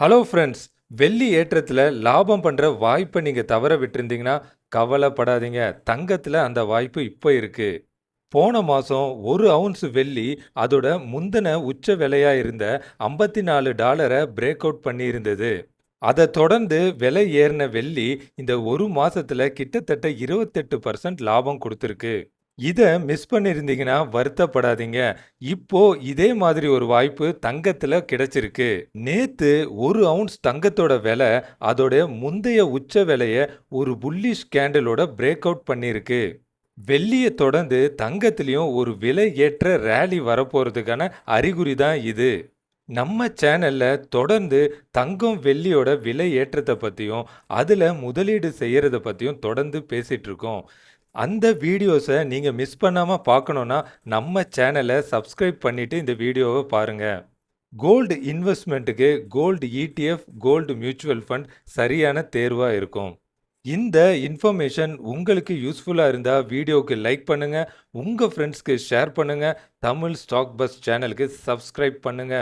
Hello friends. வெள்ளி ஏற்றத்துல லாபம் பண்ற வாய்ப்ப நீங்க தவற விட்டிருந்தீங்கன்னா, கவலைப்படாதீங்க. தங்கத்துல அந்த வாய்ப்பு இப்ப இருக்கு. போன மாசம் 1 அவுன்ஸ் வெள்ளி அதோட முந்தின உச்ச விலையா இருந்த $54 பிரேக் அவுட் பண்ணியிருந்தது. அத தொடர்ந்து விலை ஏறின வெள்ளி இந்த 1 மாசத்துல கிட்டத்தட்ட 28% லாபம் குடுத்திருக்கு. இத மிஸ் பண்ணியிருந்தீங்கன்னா வருத்தப்படாதீங்க. இப்போ இதே மாதிரி ஒரு வாய்ப்பு தங்கத்துல கிடைச்சிருக்கு. நேத்து 1 அவுன்ஸ் தங்கத்தோட விலை அதோட முந்தைய உச்ச விலைய ஒரு புல்லிஷ் கேண்டிலோட பிரேக் அவுட் பண்ணியிருக்கு. வெள்ளிய தொடர்ந்து தங்கத்திலயும் ஒரு விலை ஏற்ற ரேலி வரப்போறதுக்கான அறிகுறி தான் இது. நம்ம சேனல்ல தொடர்ந்து தங்கம், வெள்ளியோட விலை ஏற்றத்த பத்தியும், அதுல முதலீடு செய்யறத பத்தியும் தொடர்ந்து பேசிட்டு இருக்கோம். அந்த வீடியோஸ நீங்க மிஸ் பண்ணாம பார்க்கணும்னா, நம்ம சேனல சப்ஸ்கிரைப் பண்ணிட்டு இந்த வீடியோவ பாருங்க. கோல்டு இன்வெஸ்ட்மெண்ட்டுக்கு gold ETF, gold mutual fund சரியான தேர்வா இருக்கும். இந்த இன்ஃபர்மேஷன் உங்களுக்கு யூஸ்ஃபுல்லா இருந்தா வீடியோக்கு லைக் பண்ணுங்க, உங்க ஃப்ரெண்ட்ஸ்க்கு ஷேர் பண்ணுங்க, தமிழ் ஸ்டாக் பஸ் சேனலுக்கு சப்ஸ்கிரைப் பண்ணுங்க.